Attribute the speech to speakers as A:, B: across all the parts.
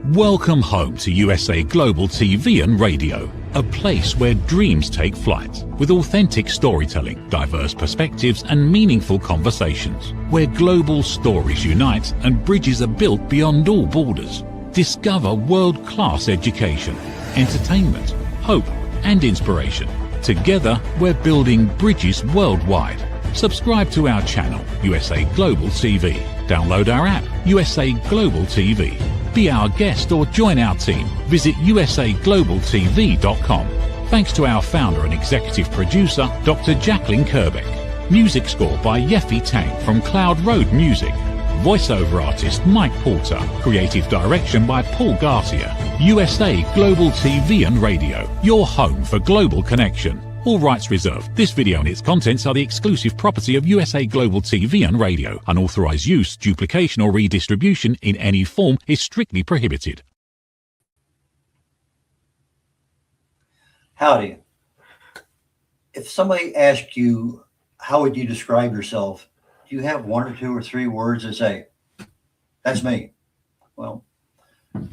A: Welcome home to USA Global TV and Radio, a place where dreams take flight, with authentic storytelling, diverse perspectives and meaningful conversations, where global stories unite and bridges are built beyond all borders. Discover world-class education, entertainment, hope and inspiration. Together, we're building bridges worldwide. Subscribe to our channel, USA Global TV. Download our app, USA Global TV. Be our guest or join our team. Visit usaglobaltv.com. Thanks to our founder and executive producer, Dr. Jacqueline Kerbeck. Music score by Yeffy Tang from Cloud Road Music. Voiceover artist Mike Porter. Creative direction by Paul Garcia. USA Global TV and Radio, your home for global connection. All rights reserved. This video and its contents are the exclusive property of USA Global TV and Radio. Unauthorized use, duplication or redistribution in any form is strictly prohibited.
B: Howdy. If somebody asked you, how would you describe yourself? Do you have one or two or three words that say, that's me? Well,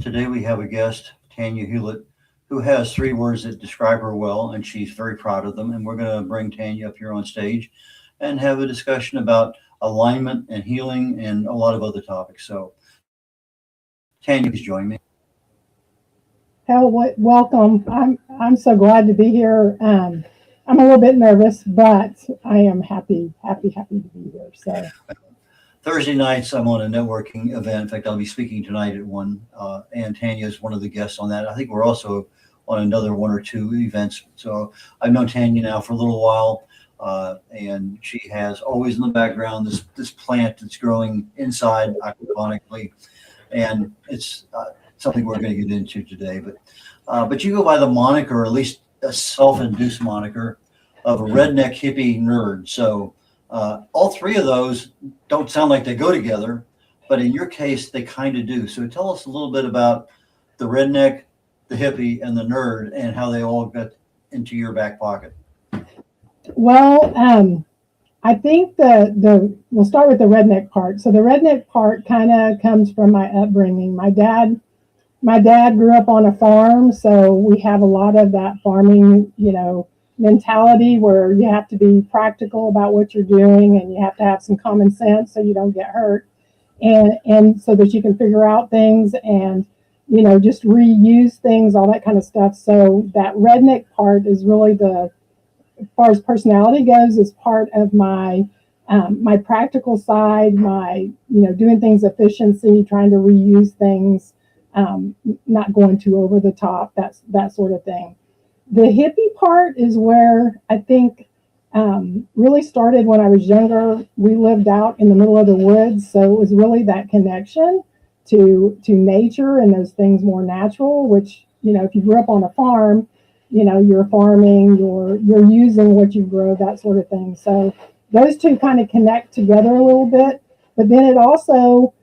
B: today we have a guest, Tanya Hulett, who has three words that describe her well, and she's very proud of them. And we're going to bring Tanya up here on stage and have a discussion about alignment and healing and a lot of other topics. So, Tanya, please join me.
C: Welcome. I'm so glad to be here. I'm a little bit nervous, but I am happy to be here. So.
B: Thursday nights, I'm on a networking event. In fact, I'll be speaking tonight at 1, and Tanya is one of the guests on that. I think we're also on another 1 or 2 events. So I've known Tanya now for a little while, and she has always in the background this plant that's growing inside aquaponically, and it's something we're going to get into today. But you go by the moniker, or at least a self-induced moniker, of a redneck hippie nerd. So all three of those don't sound like they go together, but in your case, they kind of do. So tell us a little bit about the redneck, the hippie, and the nerd, and how they all got into your back pocket.
C: Well, I think we'll start with the redneck part. So the redneck part kind of comes from my upbringing. My dad grew up on a farm, so we have a lot of that farming, mentality where you have to be practical about what you're doing, and you have to have some common sense so you don't get hurt, and so that you can figure out things and just reuse things, all that kind of stuff. So that redneck part is really as far as personality goes, is part of my my practical side, my doing things efficiency, trying to reuse things, not going too over the top, that sort of thing. The hippie part is where I think really started when I was younger. We lived out in the middle of the woods, so it was really that connection to nature and those things more natural, which, if you grew up on a farm, you're farming, you're using what you grow, that sort of thing. So those two kind of connect together a little bit, but then it also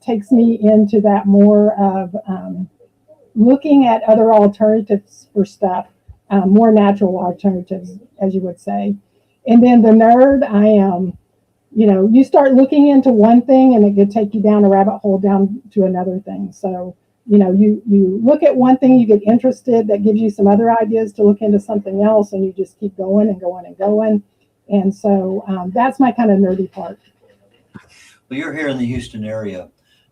C: takes me into that more of looking at other alternatives for stuff, more natural alternatives, as you would say. And then the nerd, I am, you start looking into one thing and it could take you down a rabbit hole down to another thing. So, you look at one thing, you get interested, that gives you some other ideas to look into something else, and you just keep going and going and going. And so that's my kind of nerdy part.
B: Well, you're here in the Houston area,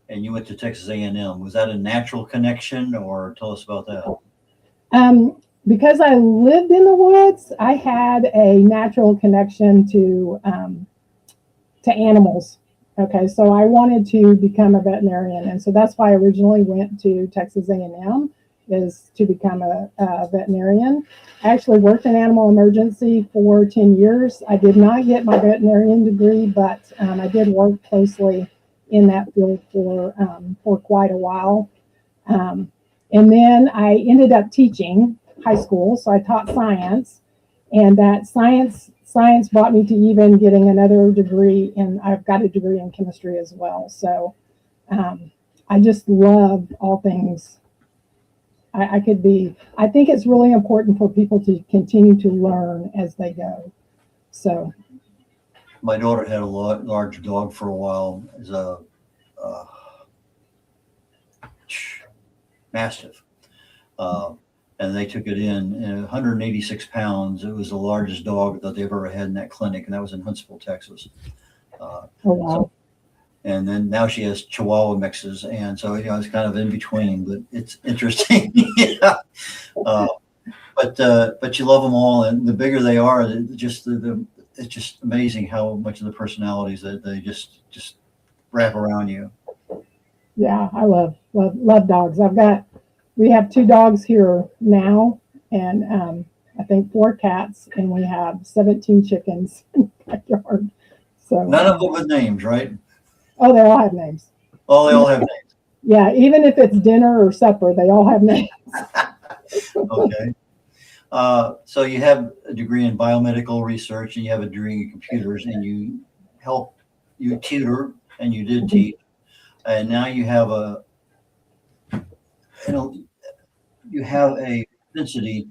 B: and you went to Texas A&M. Was that a natural connection, or tell us about that?
C: Because I lived in the woods, I had a natural connection to animals. Okay, so I wanted to become a veterinarian, and so that's why I originally went to Texas A&M, is to become a veterinarian. I actually worked in animal emergency for 10 years. I did not get my veterinarian degree, but I did work closely in that field for quite a while. And then I ended up teaching high school, so I taught science, and that science brought me to even getting another degree, and I've got a degree in chemistry as well. So I just love all things. I think it's really important for people to continue to learn as they go. So
B: my daughter had a large dog for a while as a Mastiff. And they took it in 186 pounds. It was the largest dog that they've ever had in that clinic, and that was in Huntsville, Texas.
C: Oh, wow.
B: And then now she has Chihuahua mixes, and so it's kind of in between, but it's interesting. Yeah. But you love them all, and the bigger they are, it's just amazing how much of the personalities that they just wrap around you.
C: Yeah, I love dogs. We have 2 dogs here now, and I think 4 cats, and we have 17 chickens in the backyard. So
B: none of them with names, right?
C: Oh, they all have names.
B: Oh, they all have names.
C: Yeah, even if it's dinner or supper, they all have names.
B: Okay. So you have a degree in biomedical research, and you have a degree in computers, and you tutor, and you did teach, and now you have a propensity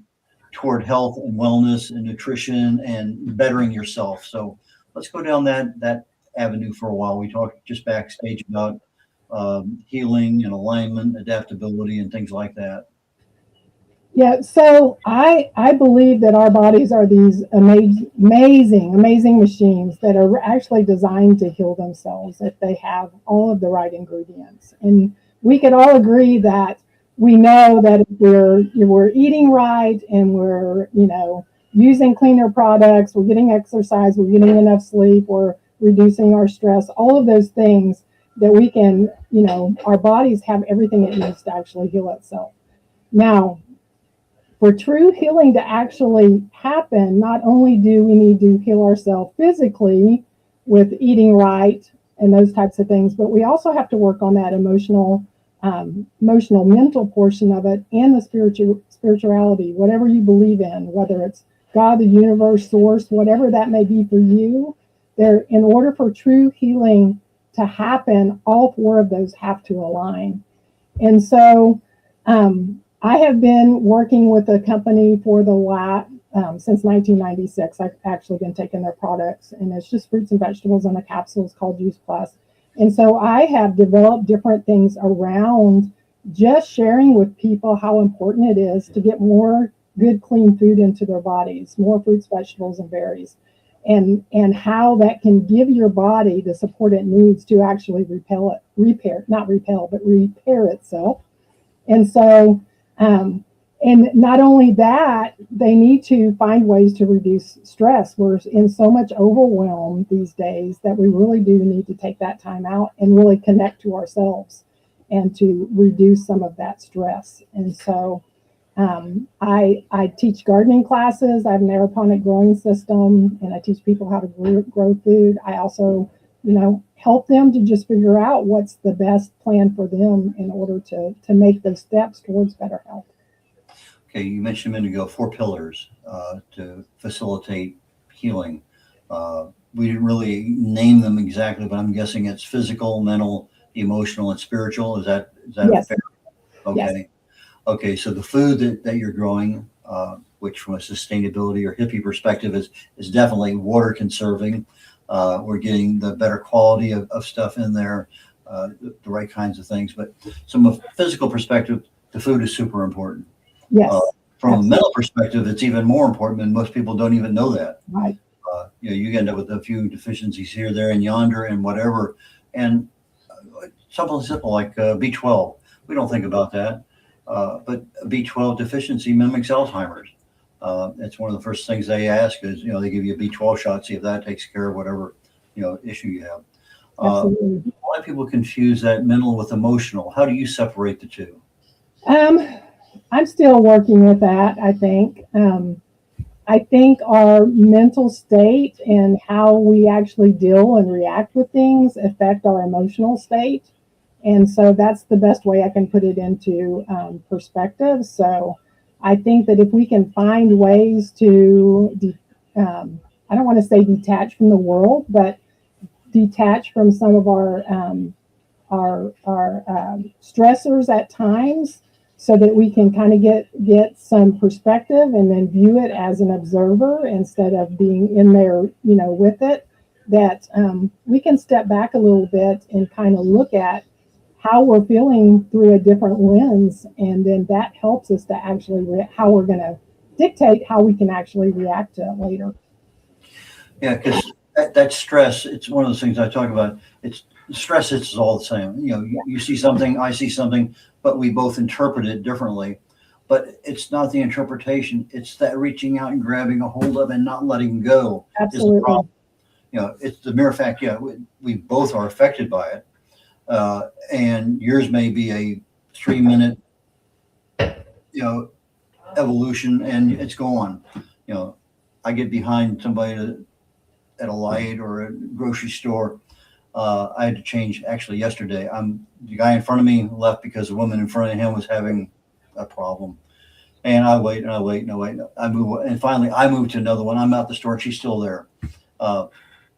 B: toward health and wellness and nutrition and bettering yourself. So let's go down that avenue for a while. We talked just backstage about healing and alignment, adaptability, and things like that.
C: Yeah, so I believe that our bodies are these amazing machines that are actually designed to heal themselves if they have all of the right ingredients. And we could all agree that we know that if we're eating right and we're using cleaner products, we're getting exercise, we're getting enough sleep, we're reducing our stress, all of those things that we can, our bodies have everything it needs to actually heal itself. Now, for true healing to actually happen, not only do we need to heal ourselves physically with eating right and those types of things, but we also have to work on that emotional, mental portion of it, and the spirituality, whatever you believe in, whether it's God, the universe, source, whatever that may be for you. In order for true healing to happen, all 4 of those have to align. And so I have been working with a company for the last since 1996. I've actually been taking their products, and it's just fruits and vegetables in a capsule. It's called Juice Plus. And so I have developed different things around just sharing with people how important it is to get more good, clean food into their bodies, more fruits, vegetables, and berries, and how that can give your body the support it needs to actually repair itself. And so, and not only that, they need to find ways to reduce stress. We're in so much overwhelm these days that we really do need to take that time out and really connect to ourselves and to reduce some of that stress. And so I teach gardening classes. I have an aeroponic growing system, and I teach people how to grow food. I also, help them to just figure out what's the best plan for them in order to make those steps towards better health.
B: Okay, you mentioned a minute ago 4 pillars to facilitate healing. We didn't really name them exactly, but I'm guessing it's physical, mental, emotional, and spiritual. Is that
C: Yes.
B: fair? Okay. Yes. Okay, so the food that you're growing, which from a sustainability or hippie perspective is definitely water conserving. We're getting the better quality of stuff in there, the right kinds of things. But from a physical perspective, the food is super important.
C: Yes.
B: From absolutely. A mental perspective, it's even more important, and most people don't even know that.
C: Right.
B: You end up with a few deficiencies here, there, and yonder, and whatever. And something simple like B12. We don't think about that. But B12 deficiency mimics Alzheimer's. It's one of the first things they ask is, they give you a B12 shot, see if that takes care of whatever, issue you have. A lot of people confuse that mental with emotional. How do you separate the two?
C: I'm still working with that, I think. I think our mental state and how we actually deal and react with things affect our emotional state. And so that's the best way I can put it into perspective. So I think that if we can find ways to, I don't want to say detach from the world, but detach from some of our stressors at times, so that we can kind of get some perspective and then view it as an observer instead of being in there, with it, that we can step back a little bit and kind of look at how we're feeling through a different lens, and then that helps us to actually how we're going to dictate how we can actually react to it later.
B: Yeah, because that stress, it's one of those things I talk about. It's stress, it's all the same. You know, you see something, I see something, but we both interpret it differently. But it's not the interpretation, it's that reaching out and grabbing a hold of and not letting go.
C: Absolutely.
B: Is the problem. You know, it's the mere fact, yeah, we both are affected by it. And yours may be a 3-minute, you know, evolution, and it's gone. You know, I get behind somebody at a light or a grocery store. I had to change actually yesterday. The guy in front of me left because the woman in front of him was having a problem. And I wait and I wait and I wait. I move, and finally I move to another one. I'm out the store and she's still there.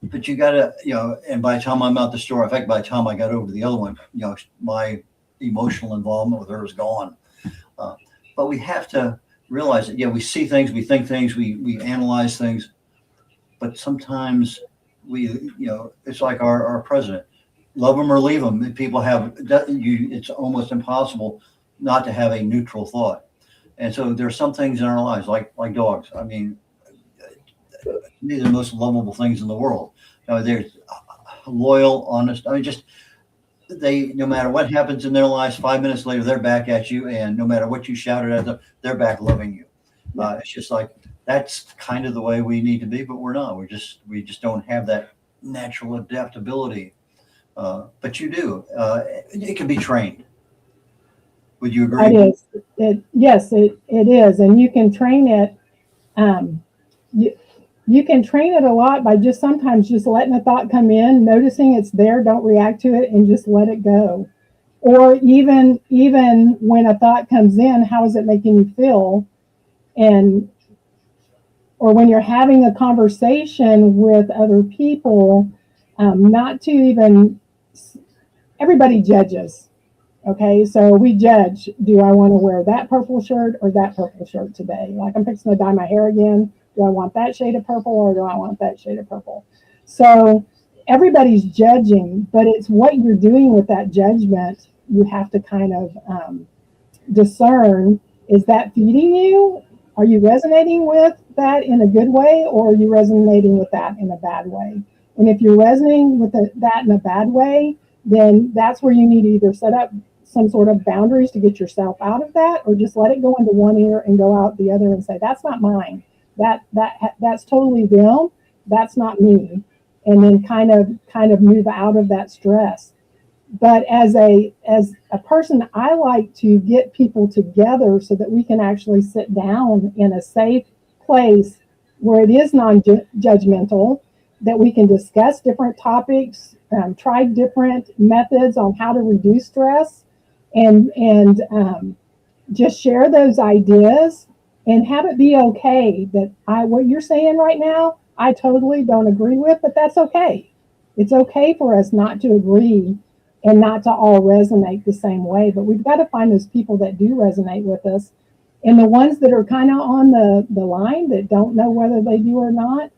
B: But you gotta, you know, and by the time I'm out the store, in fact, by the time I got over to the other one, you know, my emotional involvement with her is gone. But we have to realize that, yeah, we see things, we think things, we analyze things, but sometimes you know, it's like our president, love him or leave him. People have, it's almost impossible not to have a neutral thought. And so there's some things in our lives, like dogs. I mean, these are the most lovable things in the world. You know, they're loyal, honest. I mean, just no matter what happens in their lives, 5 minutes later, they're back at you. And no matter what you shouted at them, they're back loving you. It's just like, that's kind of the way we need to be, but we're not. We just don't have that natural adaptability. But you do. It can be trained. Would you agree?
C: It is. Yes, it is. And you can train it. You can train it a lot by just sometimes just letting a thought come in, noticing it's there, don't react to it, and just let it go. Or even when a thought comes in, how is it making you feel? Or when you're having a conversation with other people, not to even, everybody judges. Okay, so we judge, do I want to wear that purple shirt or that purple shirt today? Like, I'm fixing to dye my hair again. Do I want that shade of purple or do I want that shade of purple? So everybody's judging, but it's what you're doing with that judgment. You have to kind of discern, is that feeding you? Are you resonating with that in a good way, or are you resonating with that in a bad way? And if you're resonating with that in a bad way, then that's where you need to either set up some sort of boundaries to get yourself out of that, or just let it go into one ear and go out the other and say, that's not mine. That's totally them. That's not me. And then kind of move out of that stress. But as a person, I like to get people together so that we can actually sit down in a safe place where it is non-judgmental, that we can discuss different topics, try different methods on how to reduce stress, and just share those ideas and have it be okay that what you're saying right now, I totally don't agree with, but that's okay. It's okay for us not to agree and not to all resonate the same way, but we've got to find those people that do resonate with us. And the ones that are kind of on the line that don't know whether they do or not,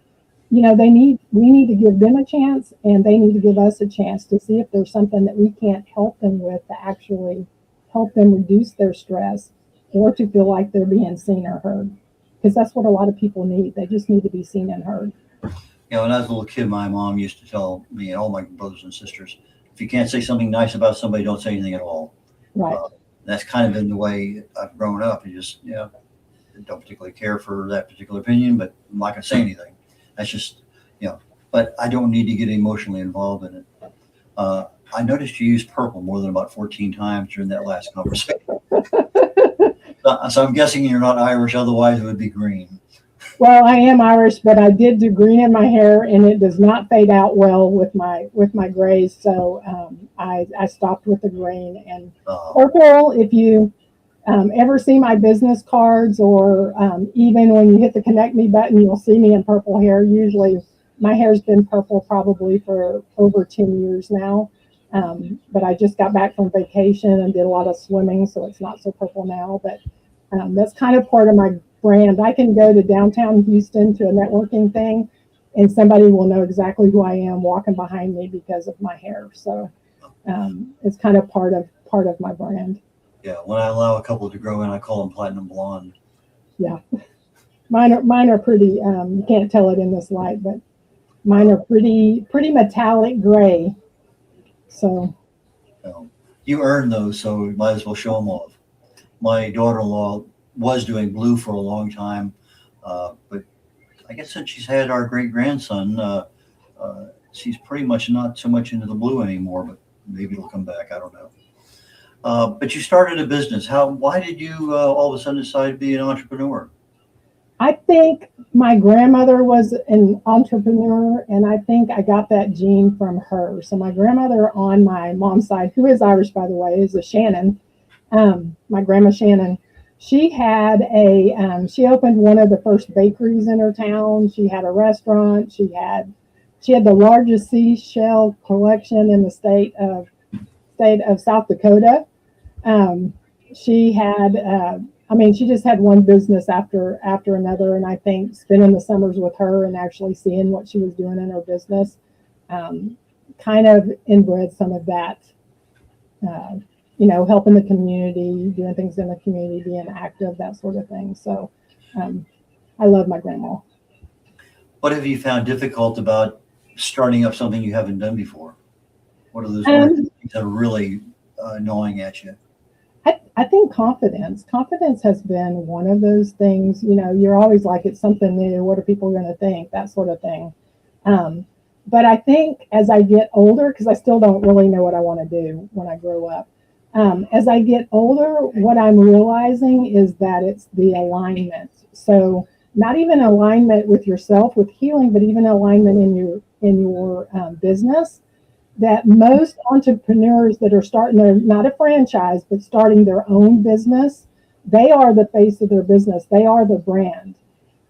C: you know, we need to give them a chance, and they need to give us a chance to see if there's something that we can't help them with to actually help them reduce their stress, or to feel like they're being seen or heard. Because that's what a lot of people need. They just need to be seen and heard.
B: You know, when I was a little kid, my mom used to tell me and all my brothers and sisters, if you can't say something nice about somebody, don't say anything at all.
C: Right.
B: That's kind of been the way I've grown up. You just, don't particularly care for that particular opinion, but I'm not going to say anything. That's just, but I don't need to get emotionally involved in it. I noticed you used purple more than about 14 times during that last conversation. So I'm guessing you're not Irish, otherwise it would be green.
C: Well, I am Irish, but I did do green in my hair, and it does not fade out well with my grays. So I stopped with the green and purple. If you ever see my business cards, or even when you hit the connect me button, you'll see me in purple hair. Usually my hair's been purple probably for over 10 years now. But I just got back from vacation and did a lot of swimming, so it's not so purple now. But that's kind of part of my brand. I can go to downtown Houston to a networking thing, and somebody will know exactly who I am walking behind me because of my hair. So It's kind of part of my brand.
B: Yeah, when I allow a couple to grow in, I call them platinum blonde.
C: Yeah, mine are pretty. You can't tell it in this light, but mine are pretty metallic gray. So
B: you earn those, so you might as well show them off. My daughter-in-law was doing blue for a long time, but I guess since she's had our great-grandson, she's pretty much not so much into the blue anymore, but maybe it'll come back. I don't know. But you started a business. Why did you all of a sudden decide to be an entrepreneur?
C: I think my grandmother was an entrepreneur, and I think I got that gene from her. So my grandmother on my mom's side, who is Irish, by the way, is a Shannon. My grandma Shannon, she had she opened one of the first bakeries in her town. She had a restaurant. She had the largest seashell collection in the state of South Dakota. She had, she just had one business after another. And I think spending the summers with her and actually seeing what she was doing in her business, kind of inbred some of that, helping the community, doing things in the community, being active, that sort of thing. So, I love my grandma. What have you found difficult about starting up something you haven't done before? What are those things that are really gnawing at you? I think confidence has been one of those things. You're always like, it's something new. What are people going to think? That sort of thing. But I think as I get older, because I still don't really know what I want to do when I grow up. As I get older, what I'm realizing is that it's the alignment. So not even alignment with yourself, with healing, but even alignment in your business. That most entrepreneurs that are starting not a franchise, but starting their own business, they are the face of their business. They are the brand.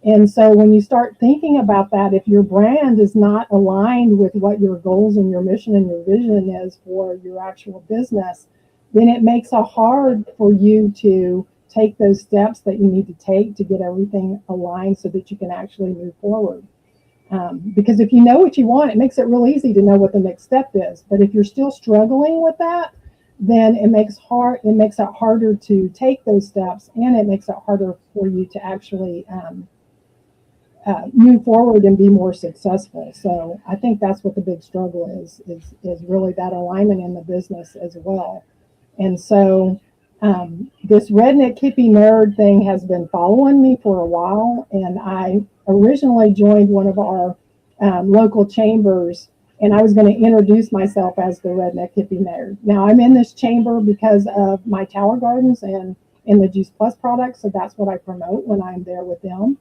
C: And so when you start thinking about that, if your brand is not aligned with what your goals and your mission and your vision is for your actual business, then it makes it hard for you to take those steps that you need to take to get everything aligned so that you can actually move forward. Because if you know what you want, it makes it real easy to know what the next step is. But if you're still struggling with that, then it makes it harder to take those steps, and it makes it harder for you to actually move forward and be more successful. So I think that's what the big struggle is really that alignment in the business as well. And so this Redneck Hippie Nerd thing has been following me for a while, and I originally joined one of our local chambers, and I was going to introduce myself as the Redneck Hippie Nerd. Now I'm in this chamber because of my tower gardens and the Juice Plus products, so that's what I promote when I'm there with them.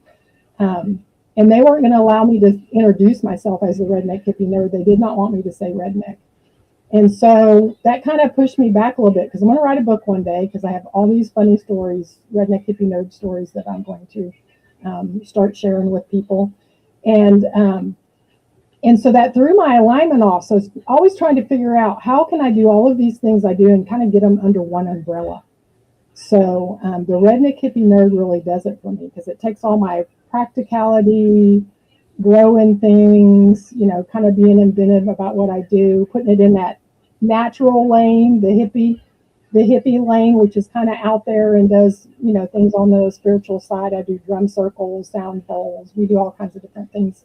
C: And they weren't going to allow me to introduce myself as the Redneck Hippie Nerd. They did not want me to say redneck. And so that kind of pushed me back a little bit, because I'm going to write a book one day, because I have all these funny stories, Redneck Hippie Nerd stories, that I'm going to start sharing with people. And so that threw my alignment off. So it's always trying to figure out, how can I do all of these things I do and kind of get them under one umbrella? So the Redneck Hippie Nerd really does it for me, because it takes all my practicality, growing things, kind of being inventive about what I do, putting it in that natural lane, the hippie lane, which is kind of out there and does, things on the spiritual side. I do drum circles, sound bowls. We do all kinds of different things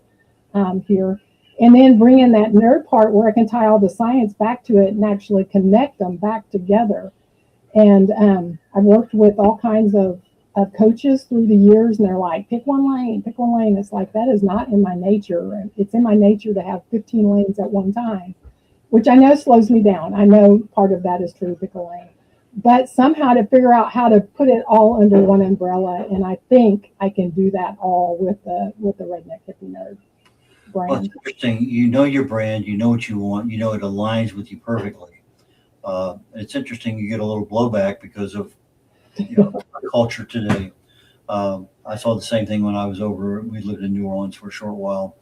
C: here. And then bring in that nerd part where I can tie all the science back to it and actually connect them back together. And I've worked with all kinds of coaches through the years, and they're like, pick one lane. It's like, that is not in my nature. It's in my nature to have 15 lanes at one time, which I know slows me down. I know part of that is true, pick a lane. But somehow to figure out how to put it all under one umbrella, and I think I can do that all with the Redneck Hippie Nerd brand.
B: Well, it's interesting. You know your brand, you know what you want, it aligns with you perfectly. It's interesting you get a little blowback because of culture today. I saw the same thing when I was we lived in New Orleans for a short while,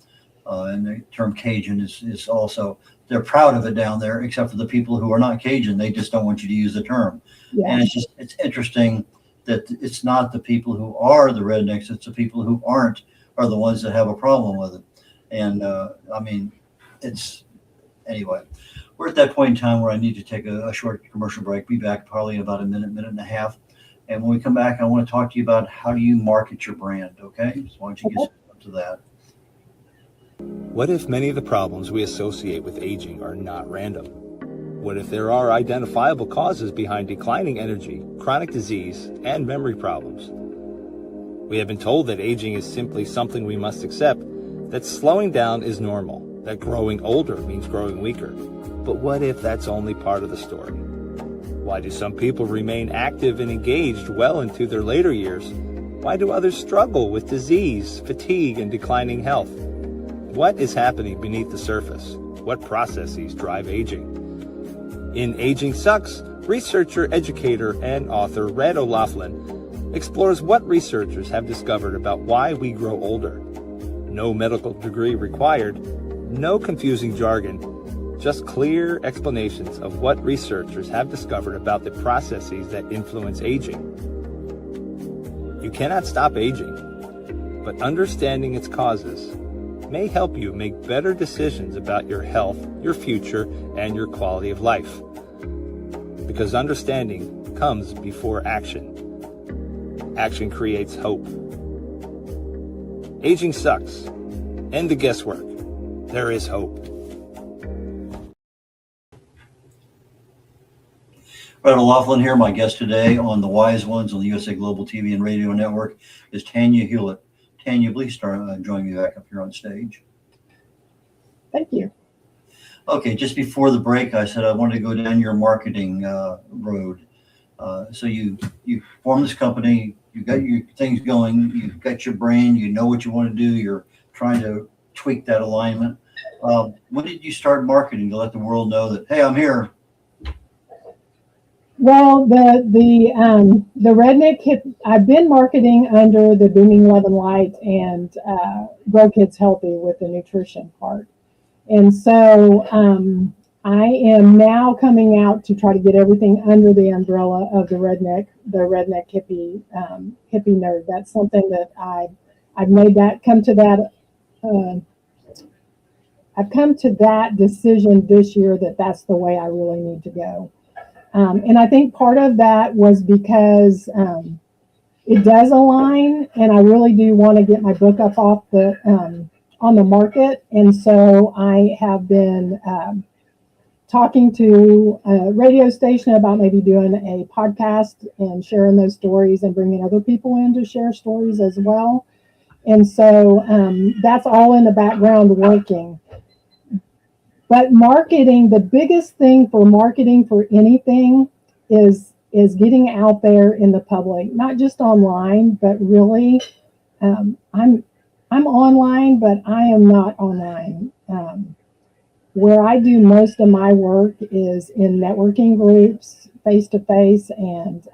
B: and the term Cajun is also, they're proud of it down there, except for the people who are not Cajun. They just don't want you to use the term. Yeah. And it's interesting that it's not the people who are the rednecks, it's the people who aren't are the ones that have a problem with it. And anyway. we're at that point in time where I need to take a short commercial break. Be back probably in about a minute and a half. And when we come back, I want to talk to you about how do you market your brand, okay? So why don't you get to that?
D: What if many of the problems we associate with aging are not random? What if there are identifiable causes behind declining energy, chronic disease, and memory problems? We have been told that aging is simply something we must accept, that slowing down is normal, that growing older means growing weaker. But what if that's only part of the story? Why do some people remain active and engaged well into their later years? Why do others struggle with disease, fatigue, and declining health? What is happening beneath the surface? What processes drive aging? In Aging Sucks, researcher, educator, and author Red O'Loughlin explores what researchers have discovered about why we grow older. No medical degree required, no confusing jargon, just clear explanations of what researchers have discovered about the processes that influence aging. You cannot stop aging, but understanding its causes may help you make better decisions about your health, your future, and your quality of life. Because understanding comes before action. Action creates hope. Aging sucks. End the guesswork. There is hope.
B: Red O'Loughlin here. My guest today on The Wise Ones on the USA Global TV and Radio Network is Tanya Hulett. Tanya, please start join me back up here on stage.
C: Thank you.
B: Okay, just before the break, I said I wanted to go down your marketing road. So you formed this company, you got your things going, you've got your brand, you know what you want to do, you're trying to tweak that alignment. When did you start marketing to let the world know that, hey, I'm here?
C: Well, the Redneck Hippie, I've been marketing under the Booming Love and Light and Grow Kids Healthy with the nutrition part. And so I am now coming out to try to get everything under the umbrella of the Redneck Hippie Nerd. That's something that I've made that come to that. I've come to that decision this year that that's the way I really need to go. And I think part of that was because it does align, and I really do want to get my book up off the on the market. And so I have been talking to a radio station about maybe doing a podcast and sharing those stories and bringing other people in to share stories as well. And so that's all in the background working. But marketing, the biggest thing for marketing for anything is getting out there in the public, not just online, but really, I'm online, but I am not online. Where I do most of my work is in networking groups, face-to-face, and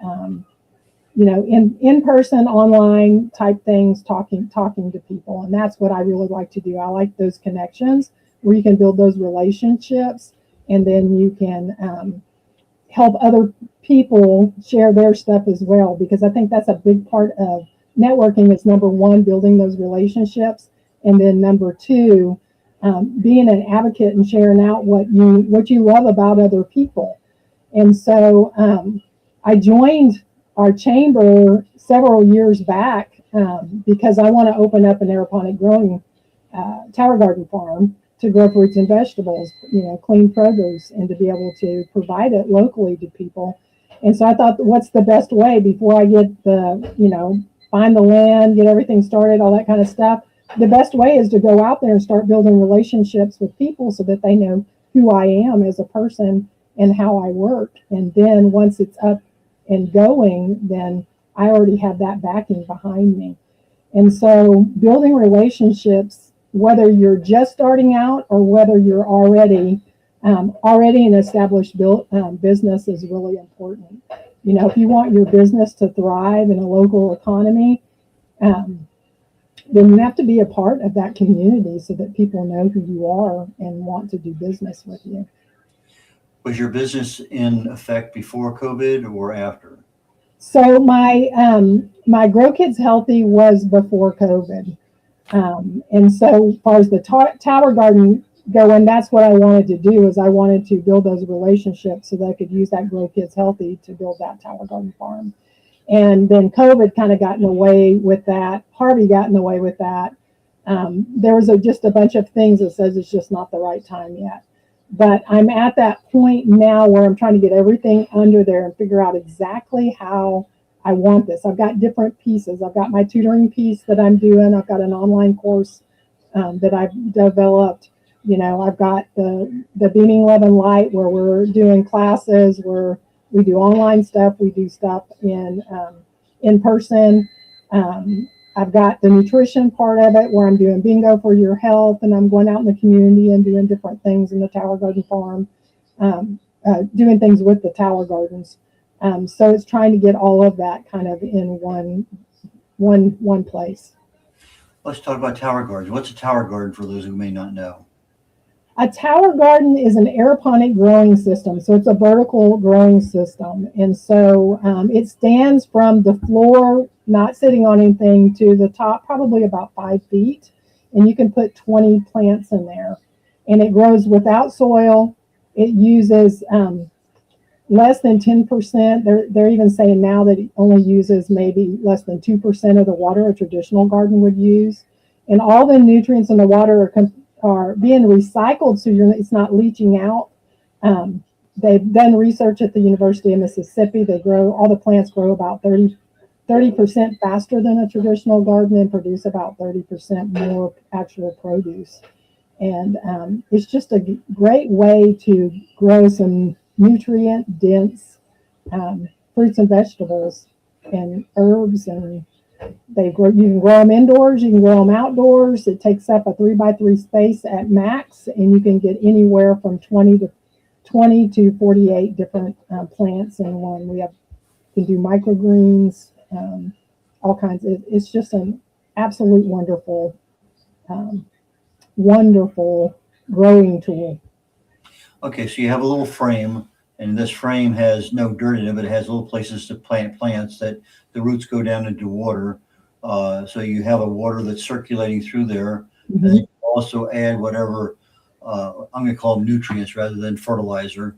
C: in person, online type things, talking to people, and that's what I really like to do. I like those connections where you can build those relationships, and then you can help other people share their stuff as well, because I think that's a big part of networking. Is number one, building those relationships, and then number two, being an advocate and sharing out what you love about other people. And so I joined our chamber several years back because I want to open up an aeroponic growing tower garden farm to grow fruits and vegetables, clean produce, and to be able to provide it locally to people. And so I thought, what's the best way before I get find the land, get everything started, all that kind of stuff? The best way is to go out there and start building relationships with people so that they know who I am as a person and how I work. And then once it's up and going, then I already have that backing behind me. And so building relationships, whether you're just starting out or whether you're already an established business, is really important. If you want your business to thrive in a local economy, then you have to be a part of that community so that people know who you are and want to do business with you.
B: Was your business in effect before COVID or after?
C: So my Grow Kids Healthy was before COVID. And so as far as the tower garden going, that's what I wanted to do, is I wanted to build those relationships so that I could use that Grow Kids Healthy to build that Tower Garden Farm. And then COVID kind of got in the way with that. Harvey got in the way with that. There was just a bunch of things that says it's just not the right time yet. But I'm at that point now where I'm trying to get everything under there and figure out exactly how I want this. I've got different pieces. I've got my tutoring piece that I'm doing. I've got an online course that I've developed. You know, I've got the Beaming Love and Light, where we're doing classes, where we do online stuff. We do stuff in person. I've got the nutrition part of it, where I'm doing bingo for your health, and I'm going out in the community and doing different things in the Tower Garden Farm, doing things with the Tower Gardens. So it's trying to get all of that kind of in one place.
B: Let's talk about Tower Gardens. What's a Tower Garden for those who may not know?
C: A tower garden is an aeroponic growing system. So it's a vertical growing system. And so it stands from the floor, not sitting on anything, to the top, probably about 5 feet. And you can put 20 plants in there. And it grows without soil. It uses less than 10%. They're even saying now that it only uses maybe less than 2% of the water a traditional garden would use. And all the nutrients in the water are being recycled, so it's not leaching out. They've done research at the University of Mississippi. All the plants grow about 30% faster than a traditional garden and produce about 30% more actual produce. And it's just a great way to grow some nutrient-dense fruits and vegetables and herbs, and you can grow them indoors, you can grow them outdoors. It takes up a 3x3 space at max, and you can get anywhere from 20 to 48 different plants in one. You can do microgreens, all kinds. It's just an absolute wonderful growing tool.
B: Okay, so you have a little frame, and this frame has no dirt in it, but it has little places to plant plants that the roots go down into water. So you have a water that's circulating through there. Mm-hmm. And you also add whatever, I'm going to call them nutrients rather than fertilizer.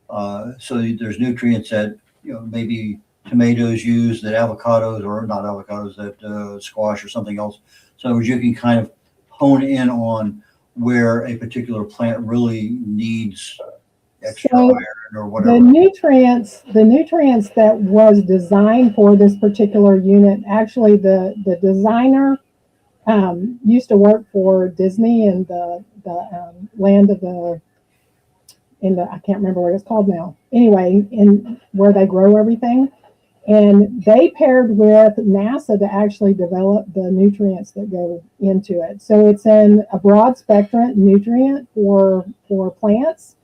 B: So there's nutrients that, maybe tomatoes use, that avocados, or not avocados, that squash or something else. So you can kind of hone in on where a particular plant really needs extra iron or whatever.
C: The nutrients that was designed for this particular unit, actually the designer used to work for Disney in the land of I can't remember what it's called now. Anyway, in where they grow everything. And they paired with NASA to actually develop the nutrients that go into it. So it's in a broad spectrum nutrient for plants.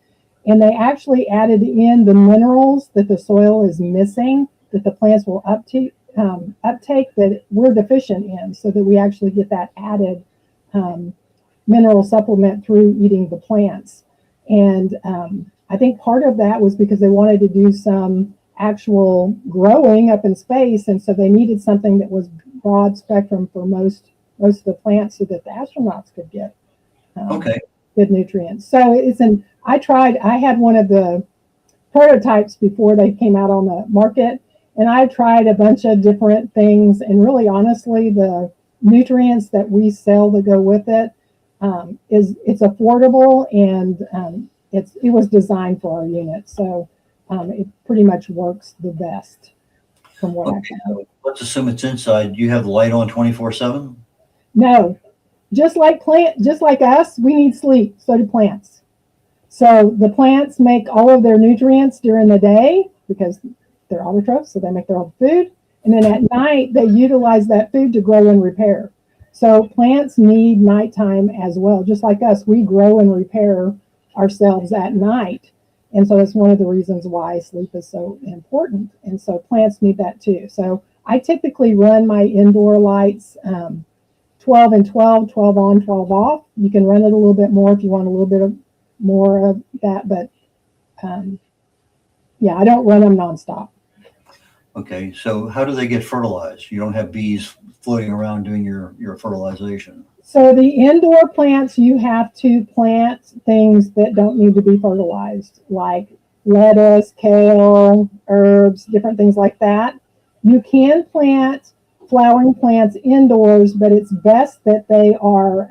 C: And they actually added in the minerals that the soil is missing, that the plants will uptake that we're deficient in, so that we actually get that added mineral supplement through eating the plants. And I think part of that was because they wanted to do some actual growing up in space, and so they needed something that was broad spectrum for most of the plants, so that the astronauts could get good nutrients. So I had one of the prototypes before they came out on the market, and I tried a bunch of different things, and really honestly the nutrients that we sell that go with it, it's affordable, and it was designed for our unit. So it pretty much works the best from what I found.
B: Let's assume it's inside. Do you have the light on 24/7?
C: No, just like us, we need sleep. So do plants. So the plants make all of their nutrients during the day because they're autotrophs, so they make their own food. And then at night, they utilize that food to grow and repair. So plants need nighttime as well. Just like us, we grow and repair ourselves at night. And so it's one of the reasons why sleep is so important. And so plants need that too. So I typically run my indoor lights 12 and 12, 12 on, 12 off. You can run it a little bit more if you want a little bit more of that. But yeah, I don't run them nonstop.
B: Okay, so how do they get fertilized? You don't have bees floating around doing your fertilization?
C: So the indoor plants, you have to plant things that don't need to be fertilized, like lettuce, kale, herbs, different things like that. You can plant flowering plants indoors, but it's best that they are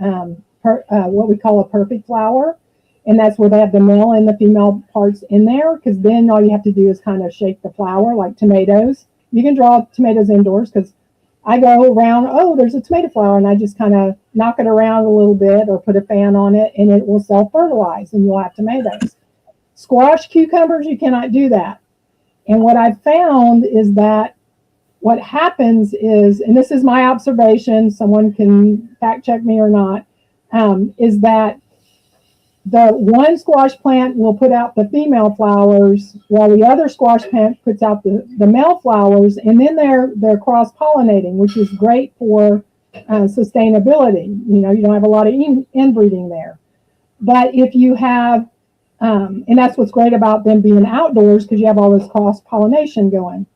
C: what we call a perfect flower. And that's where they have the male and the female parts in there, because then all you have to do is kind of shake the flower, like tomatoes. You can draw tomatoes indoors, because I go around, oh, there's a tomato flower, and I just kind of knock it around a little bit or put a fan on it, and it will self-fertilize, and you'll have tomatoes. Squash, cucumbers, you cannot do that. And what I've found is that what happens is, and this is my observation, someone can fact check me or not, is that the one squash plant will put out the female flowers while the other squash plant puts out the male flowers, and then they're cross-pollinating, which is great for sustainability. You know, you don't have a lot of inbreeding there. But if you have, and that's what's great about them being outdoors, because you have all this cross-pollination going.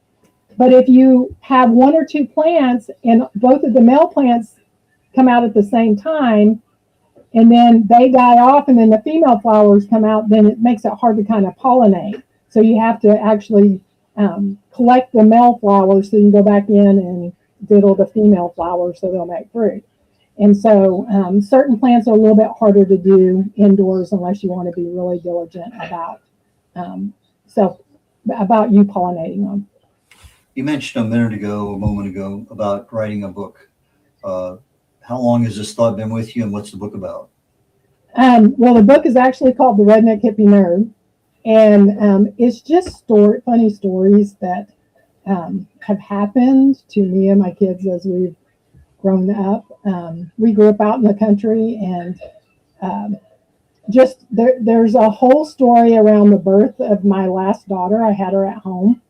C: But if you have one or two plants and both of the male plants come out at the same time, and then they die off and then the female flowers come out, then it makes it hard to kind of pollinate. So you have to actually collect the male flowers so you can go back in and diddle the female flowers so they'll make fruit. And so certain plants are a little bit harder to do indoors unless you want to be really diligent about you pollinating them.
B: You mentioned a moment ago, about writing a book. How long has this thought been with you, and what's the book about?
C: Well, the book is actually called The Redneck Hippie Nerd, and it's just funny stories that have happened to me and my kids as we've grown up. We grew up out in the country, and there's a whole story around the birth of my last daughter. I had her at home,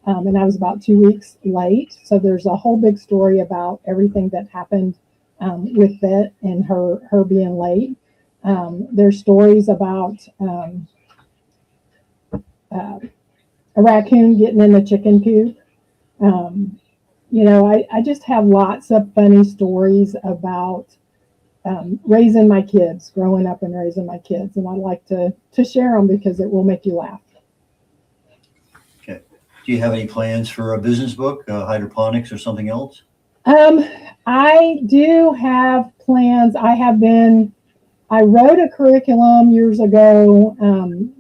C: and I was about 2 weeks late. So there's a whole big story about everything that happened with it and her being late. There's stories about a raccoon getting in the chicken coop. I just have lots of funny stories about raising my kids, growing up and raising my kids, and I like to share them because it will make you laugh.
B: Okay. Do you have any plans for a business book, hydroponics or something else?
C: I do have plans. I wrote a curriculum years ago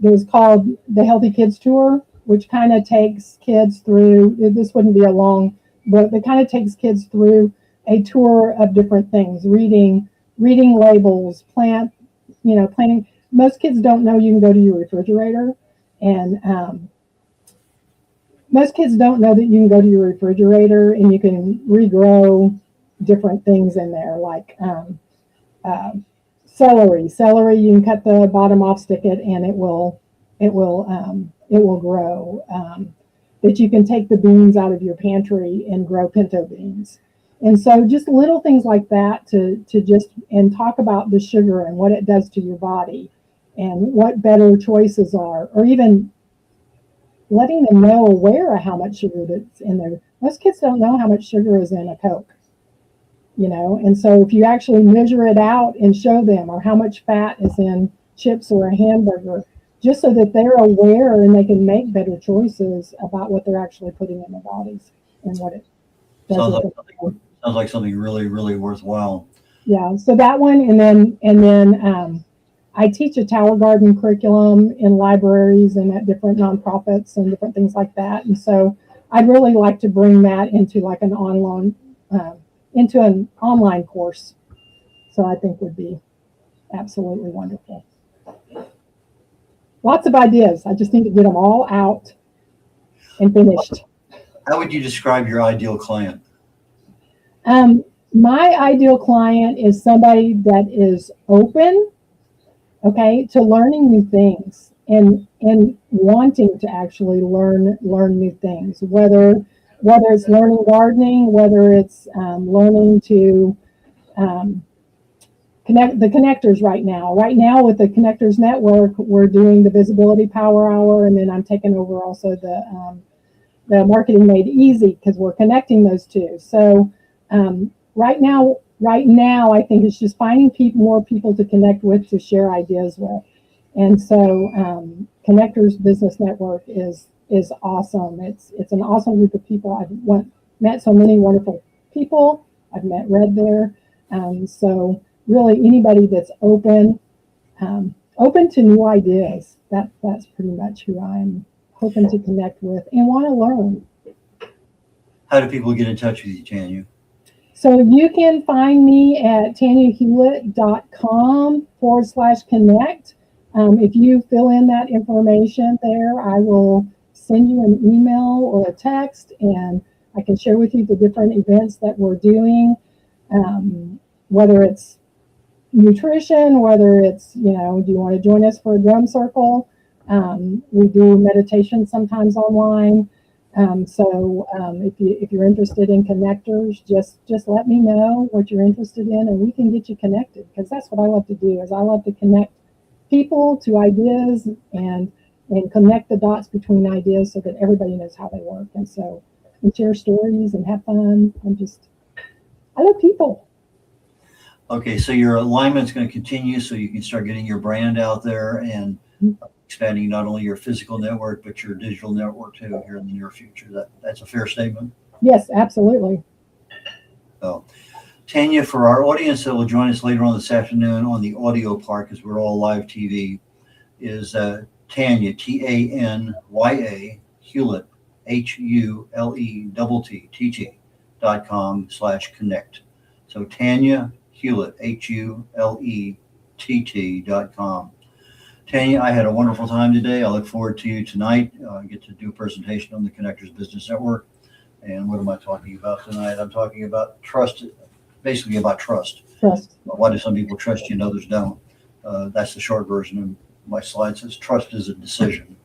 C: that was called the Healthy Kids Tour, which kind of takes kids through, this wouldn't be a long book, but kind of takes kids through a tour of different things, reading labels, planting. Most kids don't know you can go to your refrigerator, and most kids don't know that you can go to your refrigerator and you can regrow different things in there, like celery. Celery, you can cut the bottom off, stick it, and it will grow. That you can take the beans out of your pantry and grow pinto beans. And so just little things like that to talk about the sugar and what it does to your body and what better choices are, or even letting them know, aware of how much sugar that's in there. Most kids don't know how much sugar is in a Coke, and so if you actually measure it out and show them, or how much fat is in chips or a hamburger, just so that they're aware and they can make better choices about what they're actually putting in their bodies and what it does.
B: Sounds like something really, really worthwhile.
C: Yeah, so that one, and then I teach a tower garden curriculum in libraries and at different nonprofits and different things like that. And so I'd really like to bring that into like an online course. So I think would be absolutely wonderful. Lots of ideas. I just need to get them all out and finished.
B: How would you describe your ideal client?
C: My ideal client is somebody that is open, to learning new things and wanting to actually learn new things, whether it's learning gardening, whether it's learning to connect the connectors right now. Right now with the Connectors Network, we're doing the Visibility Power Hour, and then I'm taking over also the Marketing Made Easy, because we're connecting those two. So Right now, I think it's just finding more people to connect with, to share ideas with. And so Connectors Business Network is awesome. It's an awesome group of people. I've met so many wonderful people. I've met Red there. So really anybody that's open to new ideas, that's pretty much who I'm hoping to connect with and want to learn.
B: How do people get in touch with you, Tanya?
C: So you can find me at tanyahulett.com/connect. If you fill in that information there, I will send you an email or a text, and I can share with you the different events that we're doing, whether it's nutrition, whether it's, do you want to join us for a drum circle? We do meditation sometimes online. So if you're interested in connectors, just let me know what you're interested in, and we can get you connected, because that's what I love to do. Is I love to connect people to ideas and connect the dots between ideas so that everybody knows how they work, and so we share stories and have fun. I love people.
B: Okay, so your alignment's going to continue, so you can start getting your brand out there and expanding not only your physical network, but your digital network too here in the near future. That's a fair statement?
C: Yes, absolutely.
B: So, Tanya, for our audience that will join us later on this afternoon on the audio part, because we're all live TV, is Tanya, Tanya, Hulett, HULETT.com/connect. So Tanya Hulett, HULETT.com. Tanya, I had a wonderful time today. I look forward to you tonight. I get to do a presentation on the Connectors Business Network. And what am I talking about tonight? I'm talking about trust, basically about trust.
C: Trust.
B: Why do some people trust you and others don't? That's the short version of my slide. Says trust is a decision.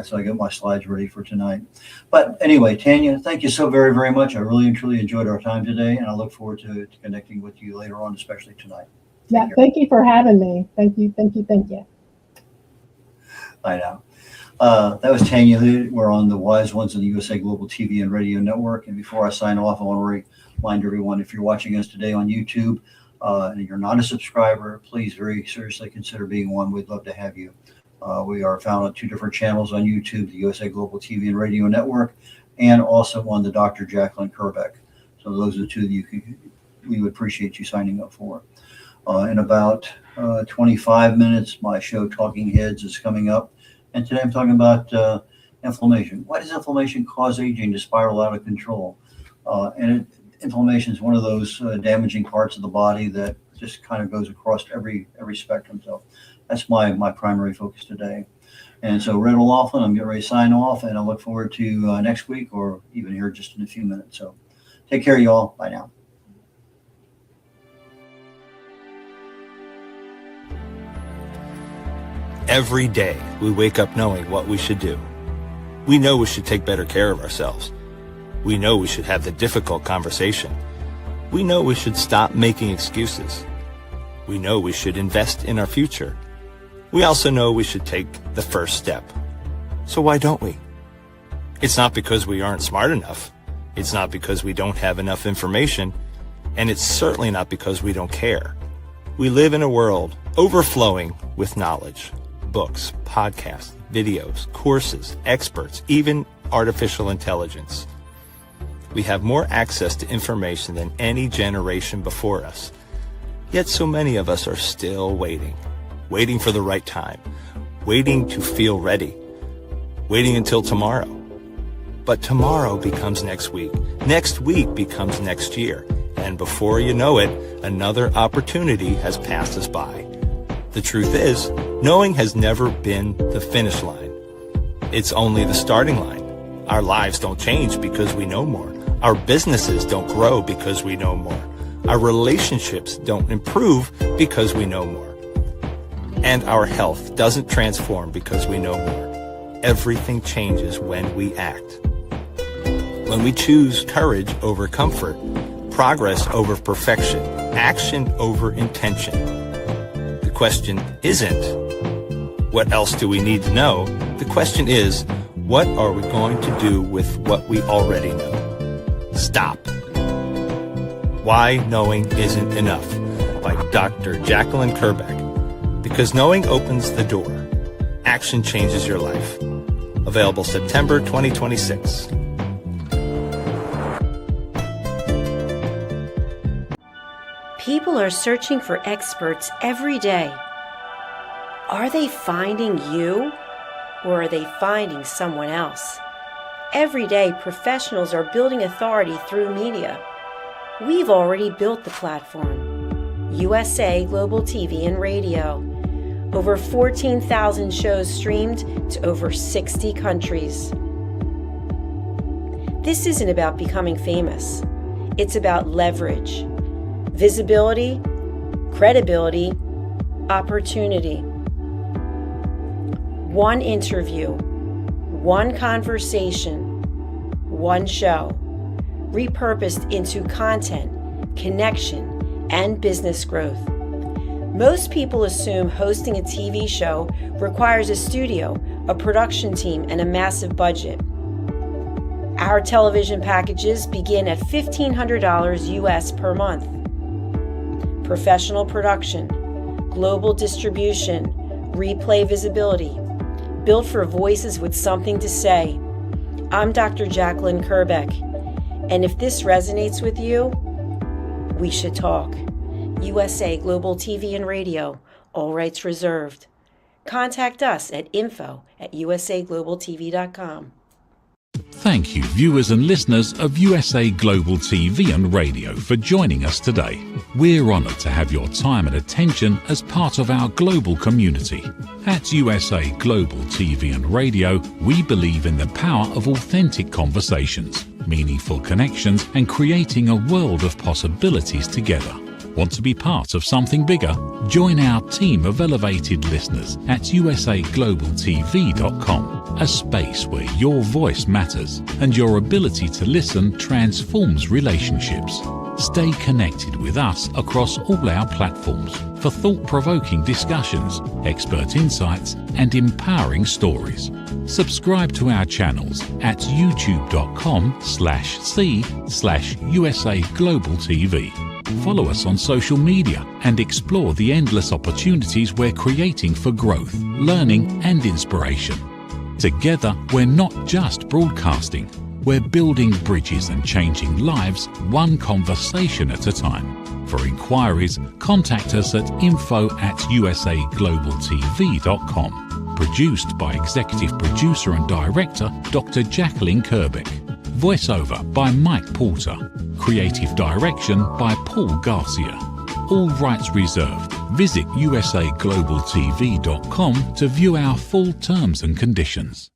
B: So I got my slides ready for tonight. But anyway, Tanya, thank you so very, very much. I really and truly enjoyed our time today, and I look forward to connecting with you later on, especially tonight.
C: Yeah, thank you for having me. Thank you.
B: I know. That was Tanya Hulett. We're on the Wise Ones in the USA Global TV and Radio Network. And before I sign off, I want to remind everyone, if you're watching us today on YouTube and you're not a subscriber, please very seriously consider being one. We'd love to have you. We are found on 2 different channels on YouTube, the USA Global TV and Radio Network, and also on the Dr. Jacqueline Kerbeck. So those are the 2 that we would appreciate you signing up for. In about 25 minutes, my show Talking Heads is coming up. And today I'm talking about inflammation. Why does inflammation cause aging to spiral out of control? Inflammation is one of those damaging parts of the body that just kind of goes across every spectrum. So that's my primary focus today. And so Red O'Laughlin, I'm getting ready to sign off, and I look forward to next week or even here just in a few minutes. So take care, y'all. Bye now.
D: Every day, we wake up knowing what we should do. We know we should take better care of ourselves. We know we should have the difficult conversation. We know we should stop making excuses. We know we should invest in our future. We also know we should take the first step. So why don't we? It's not because we aren't smart enough. It's not because we don't have enough information. And it's certainly not because we don't care. We live in a world overflowing with knowledge. Books, podcasts, videos, courses, experts, even artificial intelligence. We have more access to information than any generation before us. Yet so many of us are still waiting for the right time, waiting to feel ready, waiting until tomorrow. But tomorrow becomes next week becomes next year, and before you know it, another opportunity has passed us by. The truth is, knowing has never been the finish line. It's only the starting line. Our lives don't change because we know more. Our businesses don't grow because we know more. Our relationships don't improve because we know more. And our health doesn't transform because we know more. Everything changes when we act. When we choose courage over comfort, progress over perfection, action over intention. The question isn't, what else do we need to know? The question is, what are we going to do with what we already know? Stop. Why Knowing Isn't Enough by Dr. Jacqueline Kerbeck. Because knowing opens the door. Action changes your life. Available September 2026.
E: People are searching for experts every day. Are they finding you, or are they finding someone else? Every day, professionals are building authority through media. We've already built the platform. USA Global TV and Radio. Over 14,000 shows streamed to over 60 countries. This isn't about becoming famous. It's about leverage, visibility, credibility, opportunity. One interview, one conversation, one show, repurposed into content, connection, and business growth. Most people assume hosting a TV show requires a studio, a production team, and a massive budget. Our television packages begin at $1,500 US per month. Professional production, global distribution, replay visibility, built for voices with something to say. I'm Dr. Jacqueline Kerbeck, and if this resonates with you, we should talk. USA Global TV and Radio, all rights reserved. Contact us at info@usaglobaltv.com.
A: Thank you, viewers and listeners of USA Global TV and Radio, for joining us today. We're honoured to have your time and attention as part of our global community. At USA Global TV and Radio, we believe in the power of authentic conversations, meaningful connections, and creating a world of possibilities together. Want to be part of something bigger? Join our team of elevated listeners at usaglobaltv.com, a space where your voice matters and your ability to listen transforms relationships. Stay connected with us across all our platforms for thought-provoking discussions, expert insights, and empowering stories. Subscribe to our channels at youtube.com/c/USA Global TV. Follow us on social media and explore the endless opportunities we're creating for growth, learning, and inspiration. Together, we're not just broadcasting, we're building bridges and changing lives one conversation at a time. For inquiries, contact us at info@usaglobaltv.com. Produced by Executive Producer and Director Dr. Jacqueline Kerbeck. Voiceover by Mike Porter. Creative direction by Paul Garcia. All rights reserved. Visit usaglobaltv.com to view our full terms and conditions.